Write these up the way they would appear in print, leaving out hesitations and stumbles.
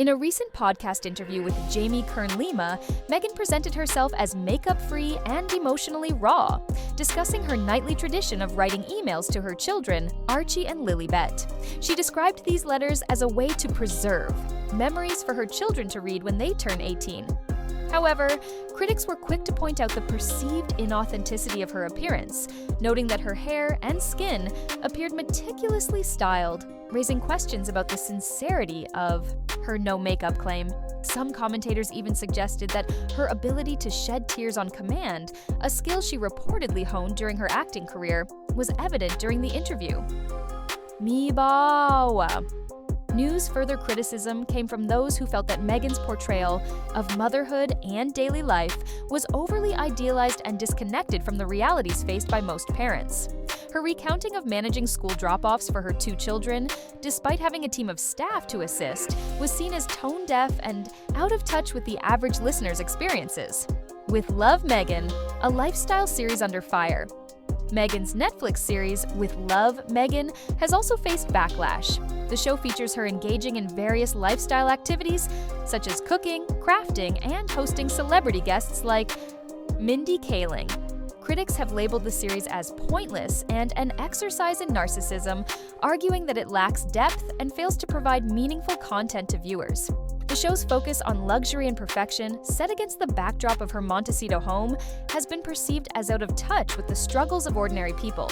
In a recent podcast interview with Jamie Kern-Lima, Meghan presented herself as makeup-free and emotionally raw, discussing her nightly tradition of writing emails to her children, Archie and Lilibet. She described these letters as a way to preserve memories for her children to read when they turn 18. However, critics were quick to point out the perceived inauthenticity of her appearance, noting that her hair and skin appeared meticulously styled, raising questions about the sincerity of her no-makeup claim. Some commentators even suggested that her ability to shed tears on command, a skill she reportedly honed during her acting career, was evident during the interview. Mibawa. News further criticism came from those who felt that Meghan's portrayal of motherhood and daily life was overly idealized and disconnected from the realities faced by most parents. Her recounting of managing school drop-offs for her 2 children, despite having a team of staff to assist, was seen as tone-deaf and out of touch with the average listener's experiences. With Love, Meghan, a lifestyle series under fire. Meghan's Netflix series, With Love, Meghan, has also faced backlash. The show features her engaging in various lifestyle activities, such as cooking, crafting, and hosting celebrity guests like Mindy Kaling. Critics have labeled the series as pointless and an exercise in narcissism, arguing that it lacks depth and fails to provide meaningful content to viewers. The show's focus on luxury and perfection, set against the backdrop of her Montecito home, has been perceived as out of touch with the struggles of ordinary people.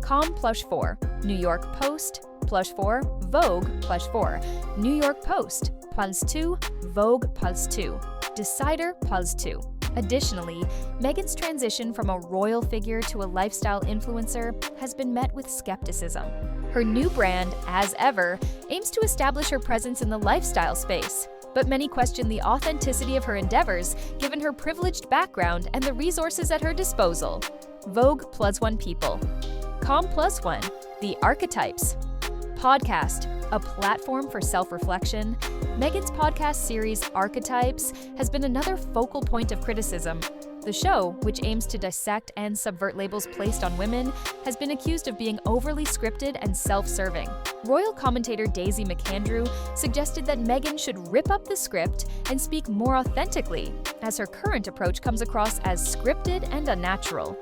Com Plush 4, New York Post, Plush 4, Vogue, Plush 4, New York Post, Puls 2, Vogue, Puls 2, Decider, Puls 2. Additionally, Meghan's transition from a royal figure to a lifestyle influencer has been met with skepticism. Her new brand, As Ever, aims to establish her presence in the lifestyle space, but many question the authenticity of her endeavors given her privileged background and the resources at her disposal. Vogue Plus One People. Com Plus One, The Archetypes. Podcast, a platform for self-reflection. Meghan's podcast series Archetypes has been another focal point of criticism. The show, which aims to dissect and subvert labels placed on women, has been accused of being overly scripted and self-serving. Royal commentator Daisy McAndrew suggested that Meghan should rip up the script and speak more authentically, as her current approach comes across as scripted and unnatural.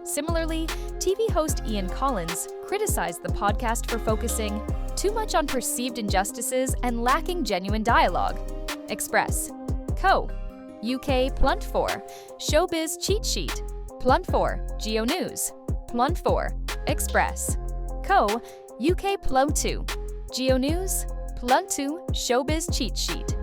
Similarly, TV host Ian Collins criticized the podcast for focusing too much on perceived injustices and lacking genuine dialogue. Express. Co. UK Plunt 4, Showbiz Cheat Sheet, Plunt 4, Geo News, Plunt 4, Express, Co, UK Plum 2, Geo News, Plunt 2, Showbiz Cheat Sheet,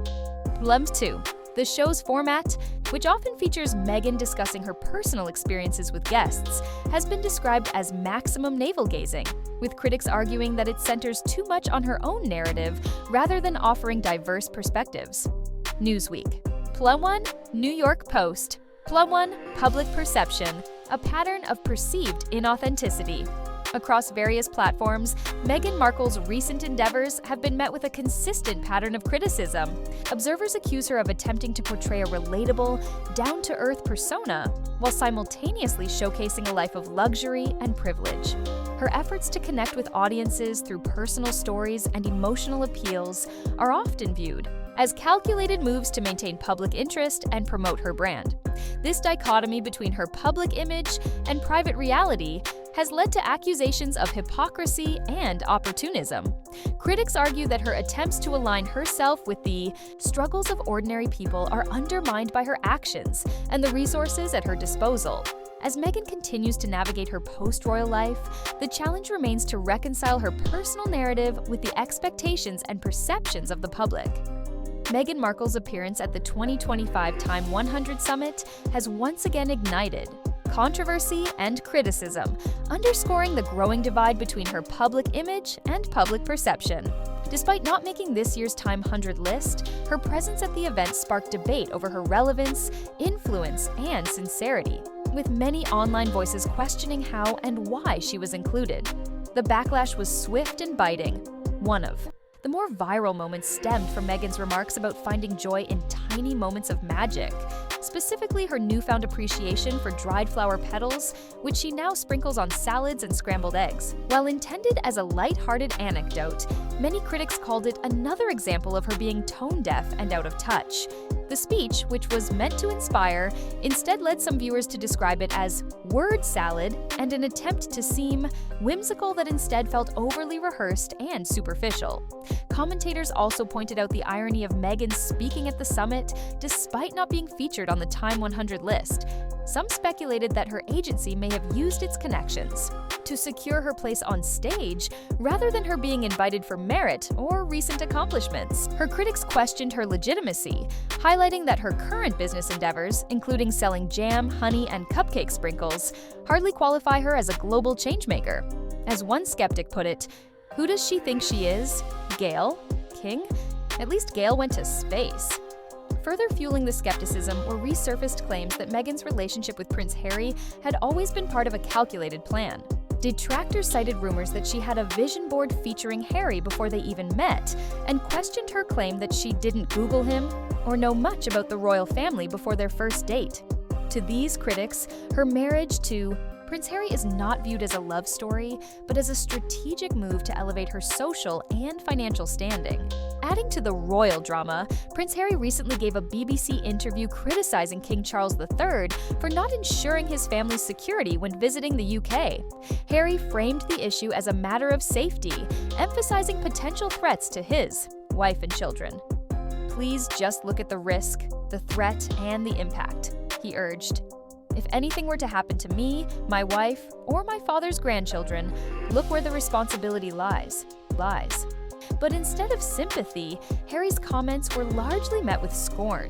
Plum 2. The show's format, which often features Meghan discussing her personal experiences with guests, has been described as maximum navel-gazing, with critics arguing that it centers too much on her own narrative rather than offering diverse perspectives. Newsweek. Plum 1, New York Post. Plum 1, Public Perception, a pattern of perceived inauthenticity. Across various platforms, Meghan Markle's recent endeavors have been met with a consistent pattern of criticism. Observers accuse her of attempting to portray a relatable, down-to-earth persona, while simultaneously showcasing a life of luxury and privilege. Her efforts to connect with audiences through personal stories and emotional appeals are often viewed as calculated moves to maintain public interest and promote her brand. This dichotomy between her public image and private reality has led to accusations of hypocrisy and opportunism. Critics argue that her attempts to align herself with the struggles of ordinary people are undermined by her actions and the resources at her disposal. As Meghan continues to navigate her post-royal life, the challenge remains to reconcile her personal narrative with the expectations and perceptions of the public. Meghan Markle's appearance at the 2025 Time 100 Summit has once again ignited controversy and criticism, underscoring the growing divide between her public image and public perception. Despite not making this year's Time 100 list, her presence at the event sparked debate over her relevance, influence, and sincerity, with many online voices questioning how and why she was included. The backlash was swift and biting. One of The more viral moments stemmed from Meghan's remarks about finding joy in tiny moments of magic, specifically her newfound appreciation for dried flower petals, which she now sprinkles on salads and scrambled eggs. While intended as a light-hearted anecdote, many critics called it another example of her being tone-deaf and out of touch. The speech, which was meant to inspire, instead led some viewers to describe it as word salad and an attempt to seem whimsical that instead felt overly rehearsed and superficial. Commentators also pointed out the irony of Meghan speaking at the summit despite not being featured on the Time 100 list. Some speculated that her agency may have used its connections to secure her place on stage rather than her being invited for merit or recent accomplishments. Her critics questioned her legitimacy, highlighting that her current business endeavors, including selling jam, honey, and cupcake sprinkles, hardly qualify her as a global changemaker. As one skeptic put it, "Who does she think she is? Gayle? King? At least Gayle went to space." Further fueling the skepticism were resurfaced claims that Meghan's relationship with Prince Harry had always been part of a calculated plan. Detractors cited rumors that she had a vision board featuring Harry before they even met, and questioned her claim that she didn't Google him or know much about the royal family before their first date. To these critics, her marriage to Prince Harry is not viewed as a love story, but as a strategic move to elevate her social and financial standing. Adding to the royal drama, Prince Harry recently gave a BBC interview criticizing King Charles III for not ensuring his family's security when visiting the UK. Harry framed the issue as a matter of safety, emphasizing potential threats to his wife and children. "Please just look at the risk, the threat, and the impact," he urged. "If anything were to happen to me, my wife, or my father's grandchildren, look where the responsibility lies. But instead of sympathy, Harry's comments were largely met with scorn.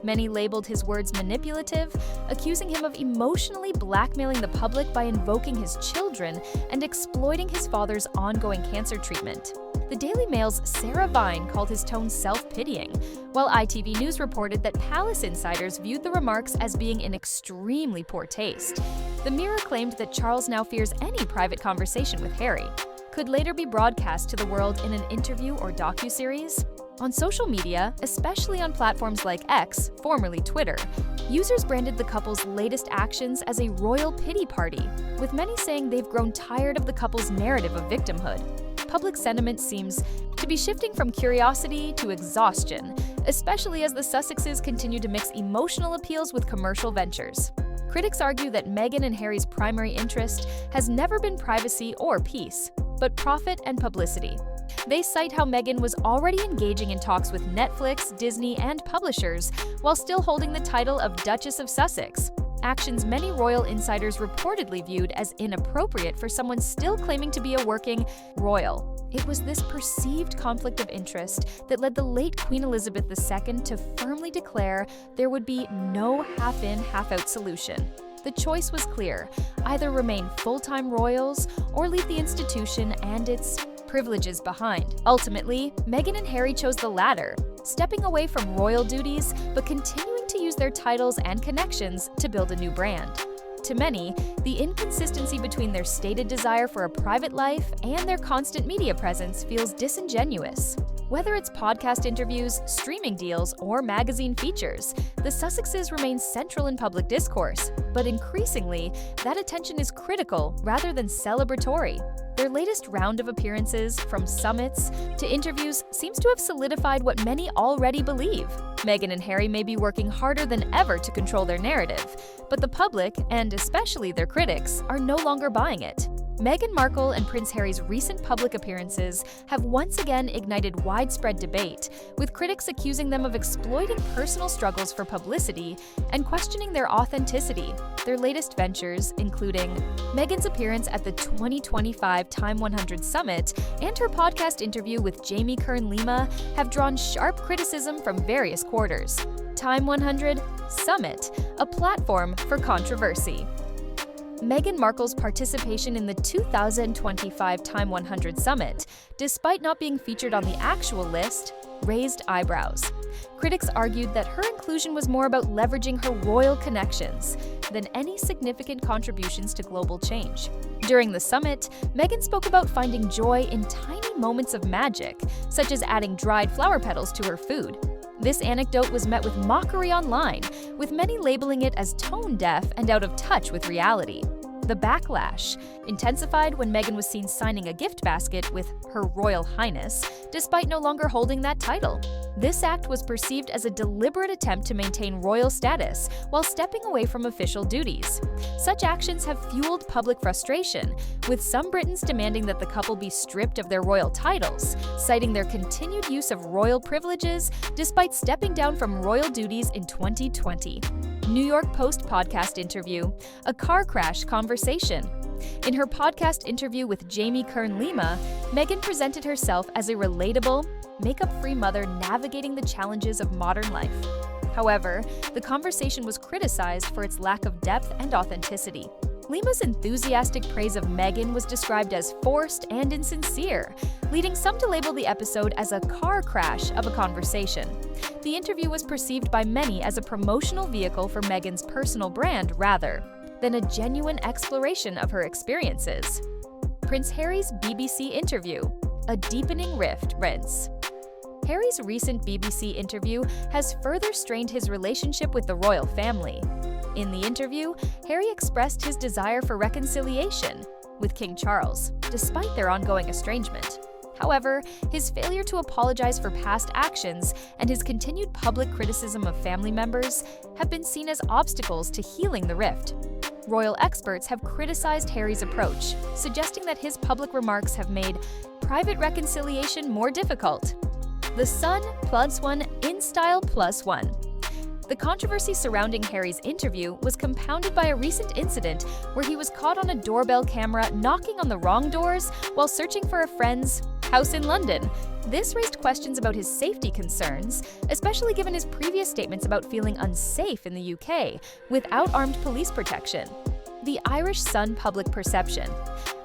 Many labeled his words manipulative, accusing him of emotionally blackmailing the public by invoking his children and exploiting his father's ongoing cancer treatment. The Daily Mail's Sarah Vine called his tone self-pitying, while ITV News reported that palace insiders viewed the remarks as being in extremely poor taste. The Mirror claimed that Charles now fears any private conversation with Harry could later be broadcast to the world in an interview or docuseries. On social media, especially on platforms like X, formerly Twitter, users branded the couple's latest actions as a royal pity party, with many saying they've grown tired of the couple's narrative of victimhood. Public sentiment seems to be shifting from curiosity to exhaustion, especially as the Sussexes continue to mix emotional appeals with commercial ventures. Critics argue that Meghan and Harry's primary interest has never been privacy or peace, but profit and publicity. They cite how Meghan was already engaging in talks with Netflix, Disney, and publishers while still holding the title of Duchess of Sussex, actions many royal insiders reportedly viewed as inappropriate for someone still claiming to be a working royal. It was this perceived conflict of interest that led the late Queen Elizabeth II to firmly declare there would be no half-in, half-out solution. The choice was clear: either remain full-time royals or leave the institution and its privileges behind. Ultimately, Meghan and Harry chose the latter, stepping away from royal duties but continuing to use their titles and connections to build a new brand. To many, the inconsistency between their stated desire for a private life and their constant media presence feels disingenuous. Whether it's podcast interviews, streaming deals, or magazine features, the Sussexes remain central in public discourse, but increasingly, that attention is critical rather than celebratory. Their latest round of appearances, from summits to interviews, seems to have solidified what many already believe. Meghan and Harry may be working harder than ever to control their narrative, but the public, and especially their critics, are no longer buying it. Meghan Markle and Prince Harry's recent public appearances have once again ignited widespread debate, with critics accusing them of exploiting personal struggles for publicity and questioning their authenticity. Their latest ventures, including Meghan's appearance at the 2025 Time 100 Summit and her podcast interview with Jamie Kern-Lima, have drawn sharp criticism from various quarters. Time 100 Summit, a platform for controversy. Meghan Markle's participation in the 2025 Time 100 Summit, despite not being featured on the actual list, raised eyebrows. Critics argued that her inclusion was more about leveraging her royal connections than any significant contributions to global change. During the summit, Meghan spoke about finding joy in tiny moments of magic, such as adding dried flower petals to her food. This anecdote was met with mockery online, with many labeling it as tone-deaf and out of touch with reality. The backlash intensified when Meghan was seen signing a gift basket with Her Royal Highness, despite no longer holding that title. This act was perceived as a deliberate attempt to maintain royal status while stepping away from official duties. Such actions have fueled public frustration, with some Britons demanding that the couple be stripped of their royal titles, citing their continued use of royal privileges despite stepping down from royal duties in 2020. New York Post podcast interview, a car crash conversation. In her podcast interview with Jamie Kern-Lima, Meghan presented herself as a relatable, makeup-free mother navigating the challenges of modern life. However, the conversation was criticized for its lack of depth and authenticity. Lima's enthusiastic praise of Meghan was described as forced and insincere, leading some to label the episode as a car crash of a conversation. The interview was perceived by many as a promotional vehicle for Meghan's personal brand rather than a genuine exploration of her experiences. Prince Harry's BBC interview, a deepening rift rents. Harry's recent BBC interview has further strained his relationship with the royal family. In the interview, Harry expressed his desire for reconciliation with King Charles, despite their ongoing estrangement. However, his failure to apologize for past actions and his continued public criticism of family members have been seen as obstacles to healing the rift. Royal experts have criticized Harry's approach, suggesting that his public remarks have made private reconciliation more difficult. The Sun +1 in style +1. The controversy surrounding Harry's interview was compounded by a recent incident where he was caught on a doorbell camera knocking on the wrong doors while searching for a friend's house in London. This raised questions about his safety concerns, especially given his previous statements about feeling unsafe in the UK without armed police protection. The Irish Sun public perception,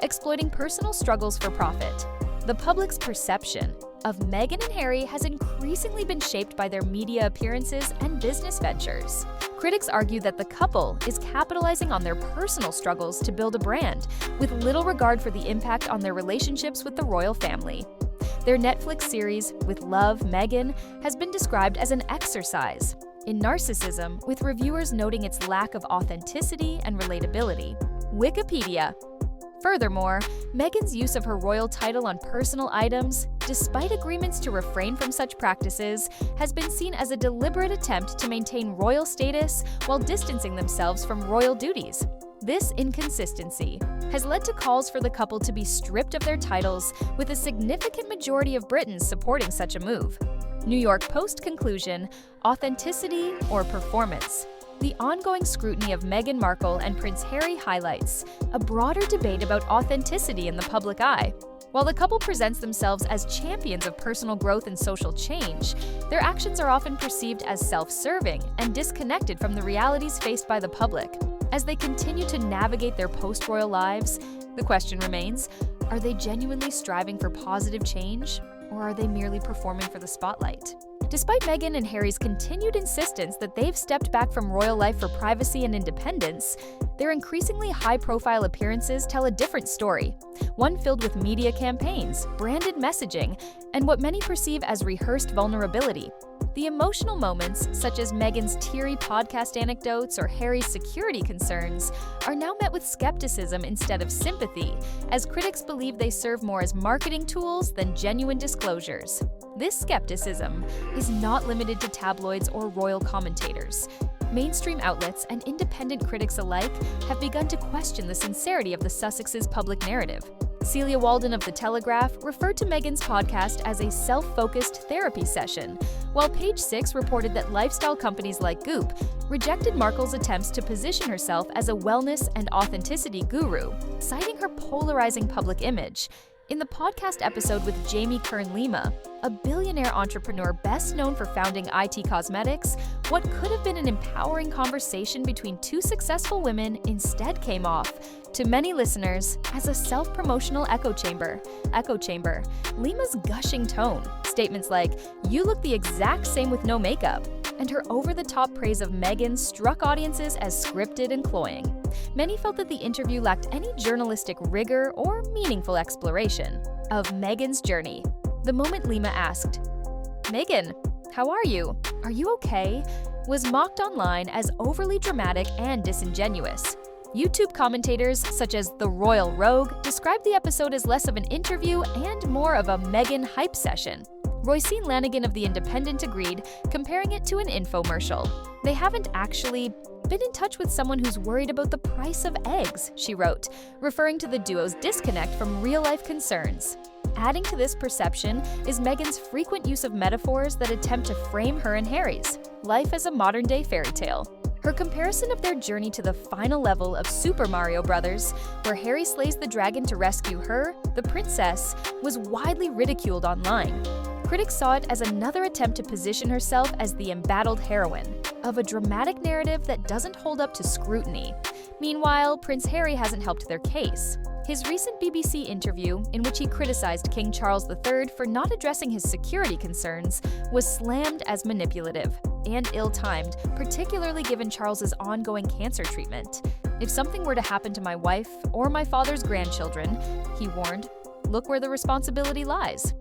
exploiting personal struggles for profit. The public's perception of Meghan and Harry has increasingly been shaped by their media appearances and business ventures. Critics argue that the couple is capitalizing on their personal struggles to build a brand, with little regard for the impact on their relationships with the royal family. Their Netflix series, With Love, Meghan, has been described as an exercise in narcissism, with reviewers noting its lack of authenticity and relatability. Wikipedia. Furthermore, Meghan's use of her royal title on personal items, despite agreements to refrain from such practices, has been seen as a deliberate attempt to maintain royal status while distancing themselves from royal duties. This inconsistency has led to calls for the couple to be stripped of their titles, with a significant majority of Britons supporting such a move. New York Post conclusion: authenticity or performance? The ongoing scrutiny of Meghan Markle and Prince Harry highlights a broader debate about authenticity in the public eye. While the couple presents themselves as champions of personal growth and social change, their actions are often perceived as self-serving and disconnected from the realities faced by the public. As they continue to navigate their post-royal lives, the question remains, are they genuinely striving for positive change, or are they merely performing for the spotlight? Despite Meghan and Harry's continued insistence that they've stepped back from royal life for privacy and independence, their increasingly high-profile appearances tell a different story, one filled with media campaigns, branded messaging, and what many perceive as rehearsed vulnerability. The emotional moments, such as Meghan's teary podcast anecdotes or Harry's security concerns, are now met with skepticism instead of sympathy, as critics believe they serve more as marketing tools than genuine disclosures. This skepticism is not limited to tabloids or royal commentators. Mainstream outlets and independent critics alike have begun to question the sincerity of the Sussexes' public narrative. Celia Walden of The Telegraph referred to Meghan's podcast as a self-focused therapy session, while Page Six reported that lifestyle companies like Goop rejected Markle's attempts to position herself as a wellness and authenticity guru, citing her polarizing public image. In the podcast episode with Jamie Kern-Lima, A billionaire entrepreneur best known for founding IT Cosmetics, what could have been an empowering conversation between two successful women instead came off, to many listeners, as a self-promotional echo chamber. Lima's gushing tone, statements like, "You look the exact same with no makeup," and her over-the-top praise of Meghan struck audiences as scripted and cloying. Many felt that the interview lacked any journalistic rigor or meaningful exploration of Meghan's journey. The moment Lima asked, "Meghan, how are you? Are you okay?" was mocked online as overly dramatic and disingenuous. YouTube commentators such as The Royal Rogue described the episode as less of an interview and more of a Meghan hype session. Roisin Lanigan of The Independent agreed, comparing it to an infomercial. "They haven't actually been in touch with someone who's worried about the price of eggs," she wrote, referring to the duo's disconnect from real-life concerns. Adding to this perception is Meghan's frequent use of metaphors that attempt to frame her and Harry's life as a modern-day fairy tale. Her comparison of their journey to the final level of Super Mario Bros., where Harry slays the dragon to rescue her, the princess, was widely ridiculed online. Critics saw it as another attempt to position herself as the embattled heroine of a dramatic narrative that doesn't hold up to scrutiny. Meanwhile, Prince Harry hasn't helped their case. His recent BBC interview, in which he criticized King Charles III for not addressing his security concerns, was slammed as manipulative and ill-timed, particularly given Charles's ongoing cancer treatment. "If something were to happen to my wife or my father's grandchildren," he warned, "look where the responsibility lies."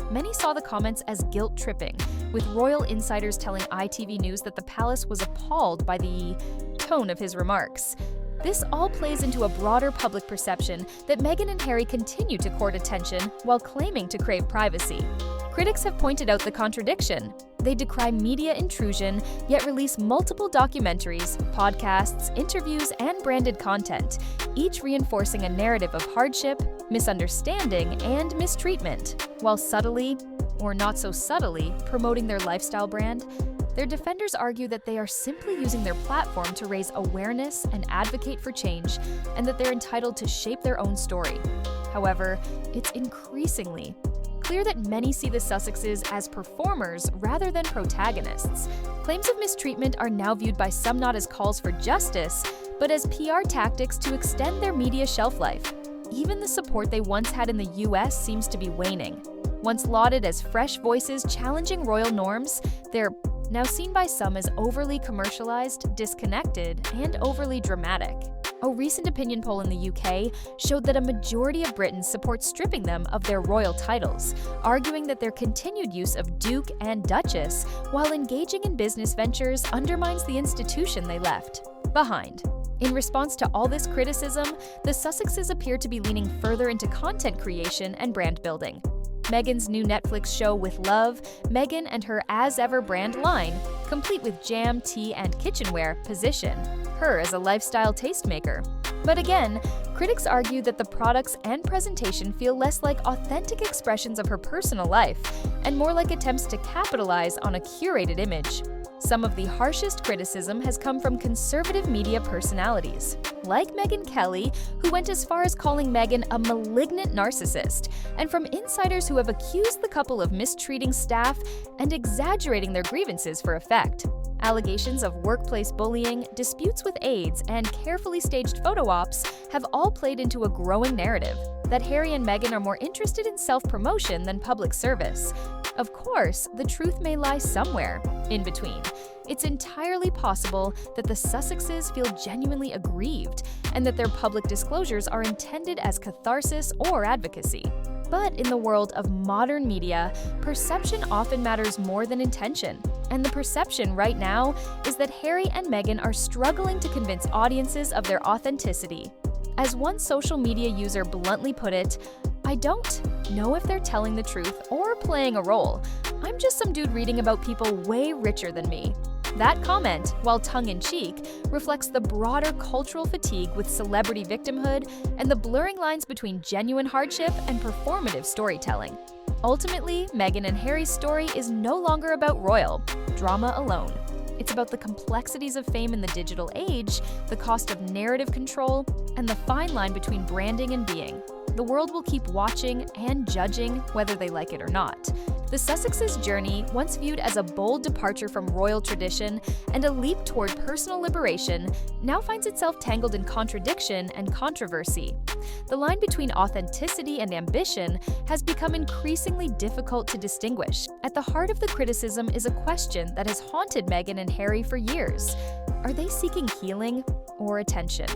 Many saw the comments as guilt-tripping, with royal insiders telling ITV News that the palace was appalled by the tone of his remarks. This all plays into a broader public perception that Meghan and Harry continue to court attention while claiming to crave privacy. Critics have pointed out the contradiction. They decry media intrusion, yet release multiple documentaries, podcasts, interviews, and branded content, each reinforcing a narrative of hardship, misunderstanding, and mistreatment, while subtly, or not so subtly, promoting their lifestyle brand. Their defenders argue that they are simply using their platform to raise awareness and advocate for change, and that they're entitled to shape their own story. However, it's increasingly clear that many see the Sussexes as performers rather than protagonists. Claims of mistreatment are now viewed by some not as calls for justice, but as PR tactics to extend their media shelf life. Even the support they once had in the US seems to be waning. Once lauded as fresh voices challenging royal norms, they're now seen by some as overly commercialized, disconnected, and overly dramatic. A recent opinion poll in the UK showed that a majority of Britons support stripping them of their royal titles, arguing that their continued use of Duke and Duchess while engaging in business ventures undermines the institution they left behind. In response to all this criticism, the Sussexes appear to be leaning further into content creation and brand building. Meghan's new Netflix show With Love, Meghan and her As Ever brand line, complete with jam, tea, and kitchenware, position her as a lifestyle tastemaker. But again, critics argue that the products and presentation feel less like authentic expressions of her personal life and more like attempts to capitalize on a curated image. Some of the harshest criticism has come from conservative media personalities, like Megyn Kelly, who went as far as calling Meghan a malignant narcissist, and from insiders who have accused the couple of mistreating staff and exaggerating their grievances for effect. Allegations of workplace bullying, disputes with aides, and carefully staged photo ops have all played into a growing narrative that Harry and Meghan are more interested in self-promotion than public service. Of course, the truth may lie somewhere in between. It's entirely possible that the Sussexes feel genuinely aggrieved and that their public disclosures are intended as catharsis or advocacy. But in the world of modern media, perception often matters more than intention. And the perception right now is that Harry and Meghan are struggling to convince audiences of their authenticity. As one social media user bluntly put it, "I don't know if they're telling the truth or playing a role. I'm just some dude reading about people way richer than me." That comment, while tongue-in-cheek, reflects the broader cultural fatigue with celebrity victimhood and the blurring lines between genuine hardship and performative storytelling. Ultimately, Meghan and Harry's story is no longer about royal drama alone. It's about the complexities of fame in the digital age, the cost of narrative control, and the fine line between branding and being. the world will keep watching and judging whether they like it or not. The Sussexes' journey, once viewed as a bold departure from royal tradition and a leap toward personal liberation, now finds itself tangled in contradiction and controversy. The line between authenticity and ambition has become increasingly difficult to distinguish. At the heart of the criticism is a question that has haunted Meghan and Harry for years. Are they seeking healing or attention?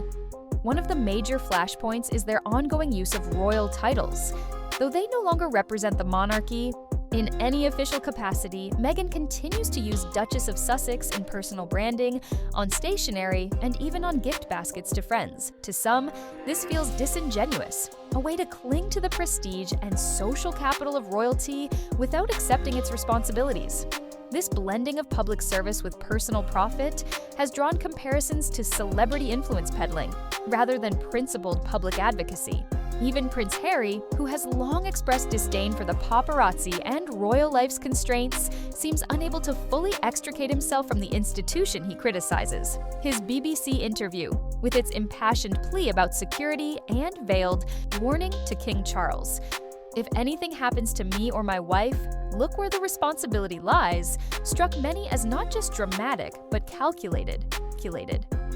One of the major flashpoints is their ongoing use of royal titles. Though they no longer represent the monarchy, in any official capacity, Meghan continues to use Duchess of Sussex in personal branding, on stationery, and even on gift baskets to friends. To some, this feels disingenuous, a way to cling to the prestige and social capital of royalty without accepting its responsibilities. This blending of public service with personal profit has drawn comparisons to celebrity influence peddling, rather than principled public advocacy. Even Prince Harry, who has long expressed disdain for the paparazzi and royal life's constraints, seems unable to fully extricate himself from the institution he criticizes. His BBC interview, with its impassioned plea about security and veiled warning to King Charles, "If anything happens to me or my wife, look where the responsibility lies," struck many as not just dramatic, but calculated.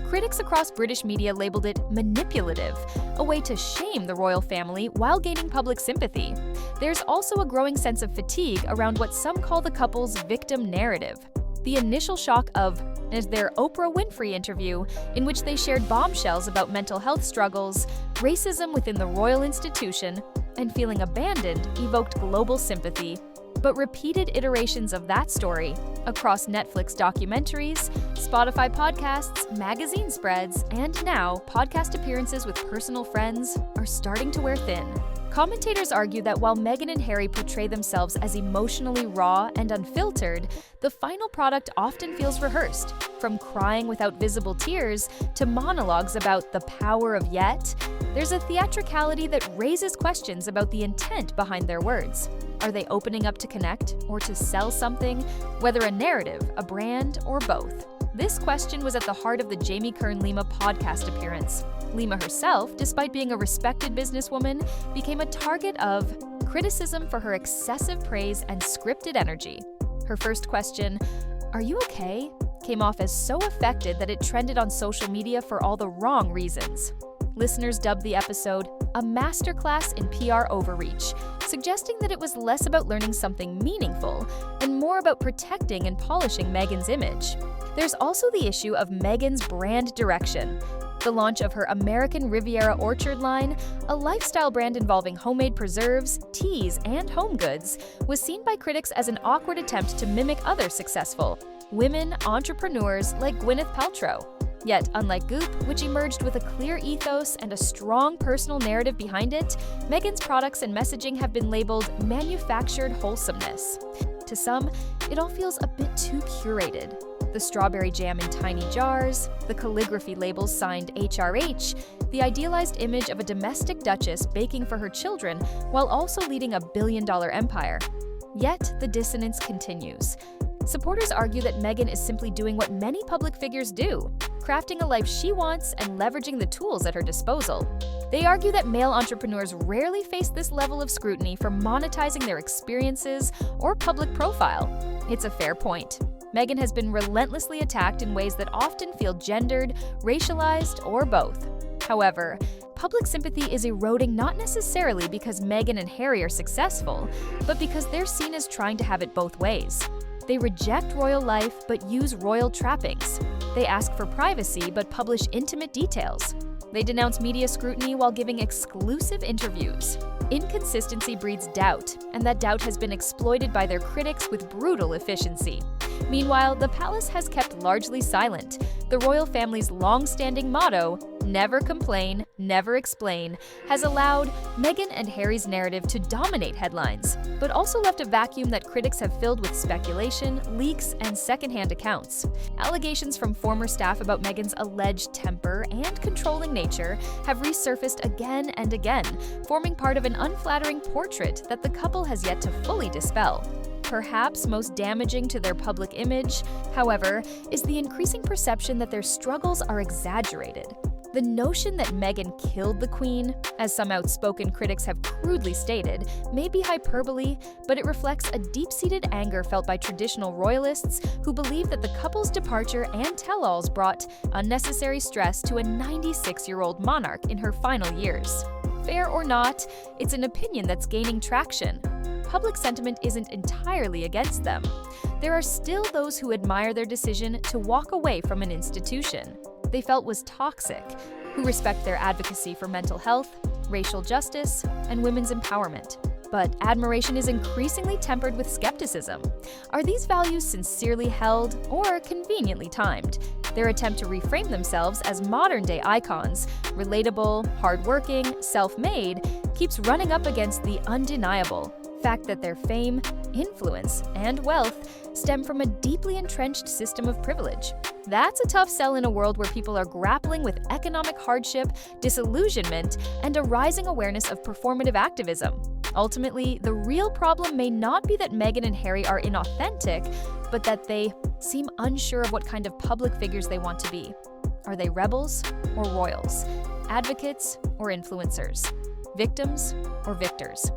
Critics across British media labeled it manipulative, a way to shame the royal family while gaining public sympathy. There's also a growing sense of fatigue around what some call the couple's victim narrative. The initial shock of their Oprah Winfrey interview, in which they shared bombshells about mental health struggles, racism within the royal institution, and feeling abandoned, evoked global sympathy. But repeated iterations of that story across Netflix documentaries, Spotify podcasts, magazine spreads, and now podcast appearances with personal friends are starting to wear thin. Commentators argue that while Meghan and Harry portray themselves as emotionally raw and unfiltered, the final product often feels rehearsed. From crying without visible tears to monologues about the power of yet, there's a theatricality that raises questions about the intent behind their words. Are they opening up to connect or to sell something, whether a narrative, a brand, or both? This question was at the heart of the Jamie Kern-Lima podcast appearance. Lima herself, despite being a respected businesswoman, became a target of criticism for her excessive praise and scripted energy. Her first question, "Are you okay?" came off as so affected that it trended on social media for all the wrong reasons. Listeners dubbed the episode a masterclass in PR overreach, suggesting that it was less about learning something meaningful and more about protecting and polishing Meghan's image. There's also the issue of Meghan's brand direction. The launch of her American Riviera Orchard line, a lifestyle brand involving homemade preserves, teas, and home goods, was seen by critics as an awkward attempt to mimic other successful women entrepreneurs like Gwyneth Paltrow. Yet, unlike Goop, which emerged with a clear ethos and a strong personal narrative behind it, Meghan's products and messaging have been labeled manufactured wholesomeness. To some, it all feels a bit too curated. The strawberry jam in tiny jars, the calligraphy labels signed HRH, the idealized image of a domestic duchess baking for her children while also leading a billion-dollar empire. Yet, the dissonance continues. Supporters argue that Meghan is simply doing what many public figures do, crafting a life she wants and leveraging the tools at her disposal. They argue that male entrepreneurs rarely face this level of scrutiny for monetizing their experiences or public profile. It's a fair point. Meghan has been relentlessly attacked in ways that often feel gendered, racialized, or both. However, public sympathy is eroding not necessarily because Meghan and Harry are successful, but because they're seen as trying to have it both ways. They reject royal life but use royal trappings. They ask for privacy but publish intimate details. They denounce media scrutiny while giving exclusive interviews. Inconsistency breeds doubt, and that doubt has been exploited by their critics with brutal efficiency. Meanwhile, the palace has kept largely silent. The royal family's long-standing motto, "Never complain, never explain," has allowed Meghan and Harry's narrative to dominate headlines, but also left a vacuum that critics have filled with speculation, leaks, and secondhand accounts. Allegations from former staff about Meghan's alleged temper and controlling nature have resurfaced again and again, forming part of an unflattering portrait that the couple has yet to fully dispel. Perhaps most damaging to their public image, however, is the increasing perception that their struggles are exaggerated. The notion that Meghan killed the Queen, as some outspoken critics have crudely stated, may be hyperbole, but it reflects a deep-seated anger felt by traditional royalists who believe that the couple's departure and tell-alls brought unnecessary stress to a 96-year-old monarch in her final years. Fair or not, it's an opinion that's gaining traction. Public sentiment isn't entirely against them. There are still those who admire their decision to walk away from an institution they felt was toxic, who respect their advocacy for mental health, racial justice, and women's empowerment. But admiration is increasingly tempered with skepticism. Are these values sincerely held or conveniently timed? Their attempt to reframe themselves as modern-day icons, relatable, hardworking, self-made, keeps running up against the undeniable fact that their fame, influence, and wealth stem from a deeply entrenched system of privilege. That's a tough sell in a world where people are grappling with economic hardship, disillusionment, and a rising awareness of performative activism. Ultimately, the real problem may not be that Meghan and Harry are inauthentic, but that they seem unsure of what kind of public figures they want to be. Are they rebels or royals? Advocates or influencers? Victims or victors?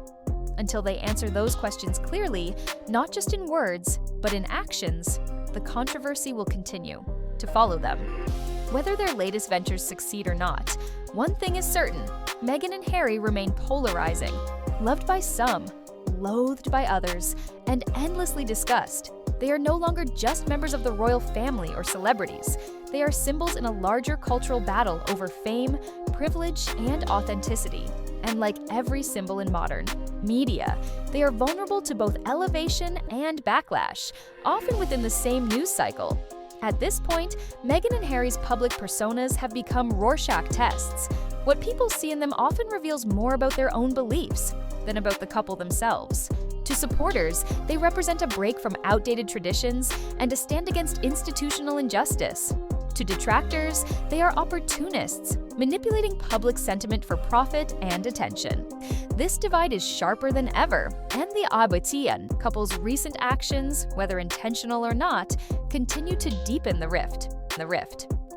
Until they answer those questions clearly, not just in words, but in actions, the controversy will continue to follow them. Whether their latest ventures succeed or not, one thing is certain: Meghan and Harry remain polarizing, loved by some, loathed by others, and endlessly discussed. They are no longer just members of the royal family or celebrities. They are symbols in a larger cultural battle over fame, privilege, and authenticity. And like every symbol in modern media, they are vulnerable to both elevation and backlash, often within the same news cycle. At this point, Meghan and Harry's public personas have become Rorschach tests. What people see in them often reveals more about their own beliefs than about the couple themselves. To supporters, they represent a break from outdated traditions and a stand against institutional injustice. To detractors, they are opportunists, manipulating public sentiment for profit and attention. This divide is sharper than ever, and the Abitian couple's recent actions, whether intentional or not, continue to deepen the rift.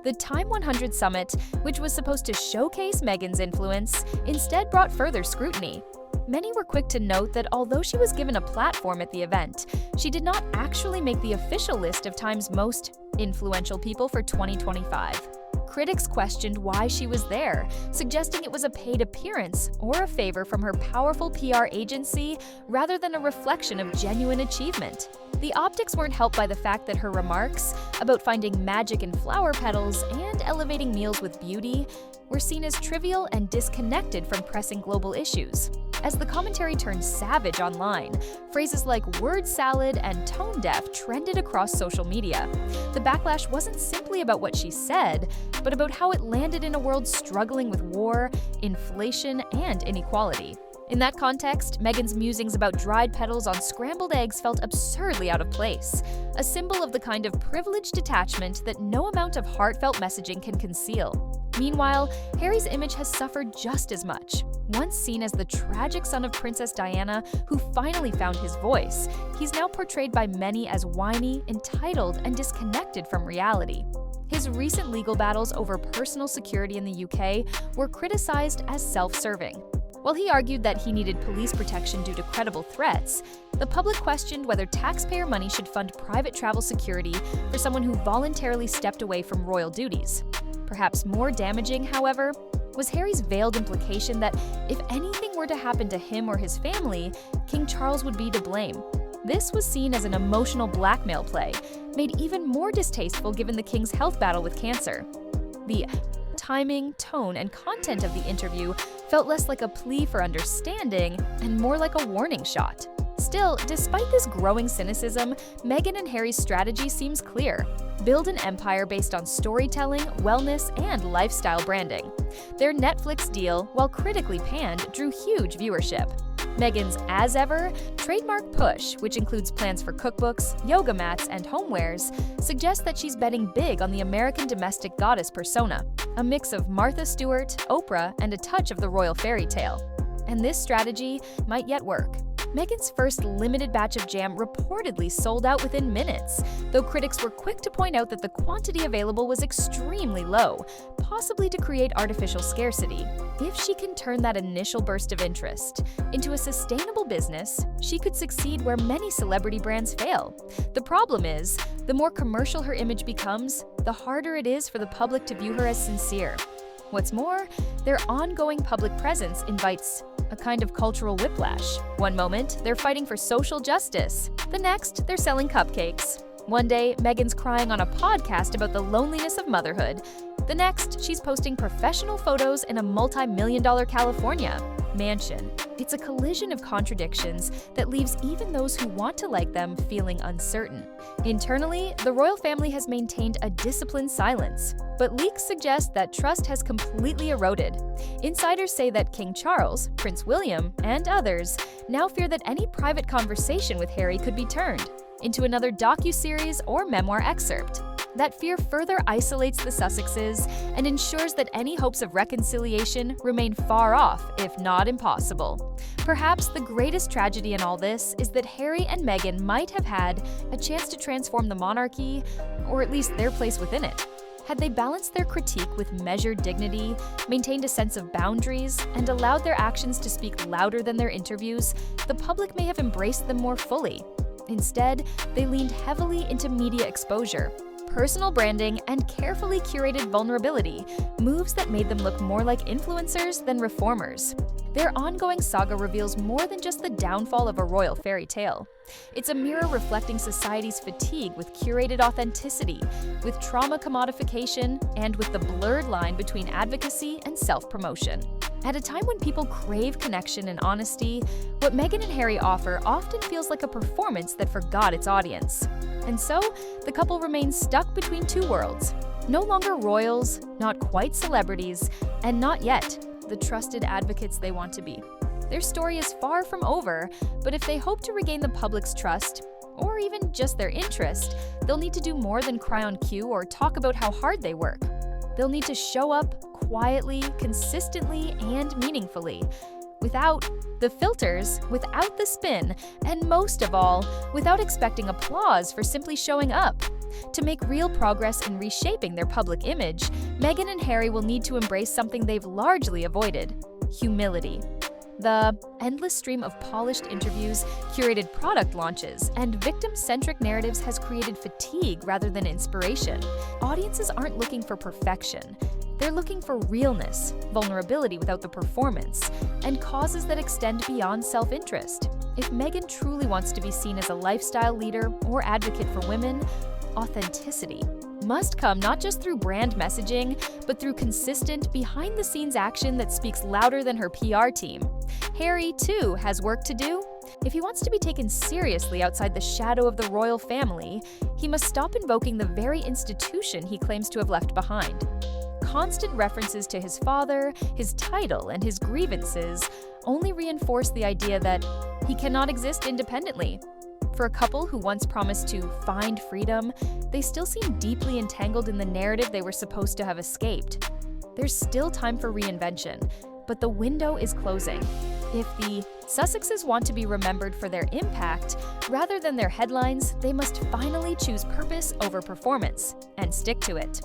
The Time 100 summit, which was supposed to showcase Meghan's influence, instead brought further scrutiny. Many were quick to note that although she was given a platform at the event, she did not actually make the official list of Time's most influential people for 2025. Critics questioned why she was there, suggesting it was a paid appearance or a favor from her powerful PR agency rather than a reflection of genuine achievement. The optics weren't helped by the fact that her remarks about finding magic in flower petals and elevating meals with beauty were seen as trivial and disconnected from pressing global issues. As the commentary turned savage online, phrases like word salad and tone deaf trended across social media. The backlash wasn't simply about what she said, but about how it landed in a world struggling with war, inflation, and inequality. In that context, Meghan's musings about dried petals on scrambled eggs felt absurdly out of place, a symbol of the kind of privileged detachment that no amount of heartfelt messaging can conceal. Meanwhile, Harry's image has suffered just as much. Once seen as the tragic son of Princess Diana who finally found his voice, he's now portrayed by many as whiny, entitled, and disconnected from reality. His recent legal battles over personal security in the UK were criticized as self-serving. While he argued that he needed police protection due to credible threats, the public questioned whether taxpayer money should fund private travel security for someone who voluntarily stepped away from royal duties. Perhaps more damaging, however, was Harry's veiled implication that if anything were to happen to him or his family, King Charles would be to blame. This was seen as an emotional blackmail play, made even more distasteful given the king's health battle with cancer. The timing, tone, and content of the interview felt less like a plea for understanding and more like a warning shot. Still, despite this growing cynicism, Meghan and Harry's strategy seems clear: build an empire based on storytelling, wellness, and lifestyle branding. Their Netflix deal, while critically panned, drew huge viewership. Meghan's As Ever trademark push, which includes plans for cookbooks, yoga mats, and homewares, suggests that she's betting big on the American domestic goddess persona, a mix of Martha Stewart, Oprah, and a touch of the royal fairy tale. And this strategy might yet work. Meghan's first limited batch of jam reportedly sold out within minutes, though critics were quick to point out that the quantity available was extremely low, possibly to create artificial scarcity. If she can turn that initial burst of interest into a sustainable business, she could succeed where many celebrity brands fail. The problem is, the more commercial her image becomes, the harder it is for the public to view her as sincere. What's more, their ongoing public presence invites a kind of cultural whiplash. One moment, they're fighting for social justice. The next, they're selling cupcakes. One day, Meghan's crying on a podcast about the loneliness of motherhood. The next, she's posting professional photos in a multi-million-dollar California mansion. It's a collision of contradictions that leaves even those who want to like them feeling uncertain. Internally, the royal family has maintained a disciplined silence, but leaks suggest that trust has completely eroded. Insiders say that King Charles, Prince William, and others now fear that any private conversation with Harry could be turned into another docuseries or memoir excerpt. That fear further isolates the Sussexes and ensures that any hopes of reconciliation remain far off, if not impossible. Perhaps the greatest tragedy in all this is that Harry and Meghan might have had a chance to transform the monarchy, or at least their place within it. Had they balanced their critique with measured dignity, maintained a sense of boundaries, and allowed their actions to speak louder than their interviews, the public may have embraced them more fully. Instead, they leaned heavily into media exposure, personal branding, and carefully curated vulnerability, moves that made them look more like influencers than reformers. Their ongoing saga reveals more than just the downfall of a royal fairy tale. It's a mirror reflecting society's fatigue with curated authenticity, with trauma commodification, and with the blurred line between advocacy and self-promotion. At a time when people crave connection and honesty, what Meghan and Harry offer often feels like a performance that forgot its audience. And so, the couple remains stuck between two worlds. No longer royals, not quite celebrities, and not yet the trusted advocates they want to be. Their story is far from over, but if they hope to regain the public's trust, or even just their interest, they'll need to do more than cry on cue or talk about how hard they work. They'll need to show up quietly, consistently, and meaningfully. Without the filters, without the spin, and most of all, without expecting applause for simply showing up. To make real progress in reshaping their public image, Meghan and Harry will need to embrace something they've largely avoided: humility. The endless stream of polished interviews, curated product launches, and victim-centric narratives has created fatigue rather than inspiration. Audiences aren't looking for perfection. They're looking for realness, vulnerability without the performance, and causes that extend beyond self-interest. If Meghan truly wants to be seen as a lifestyle leader or advocate for women, authenticity must come not just through brand messaging, but through consistent, behind-the-scenes action that speaks louder than her PR team. Harry, too, has work to do. If he wants to be taken seriously outside the shadow of the royal family, he must stop invoking the very institution he claims to have left behind. Constant references to his father, his title, and his grievances only reinforce the idea that he cannot exist independently. For a couple who once promised to find freedom, they still seem deeply entangled in the narrative they were supposed to have escaped. There's still time for reinvention, but the window is closing. If the Sussexes want to be remembered for their impact, rather than their headlines, they must finally choose purpose over performance and stick to it.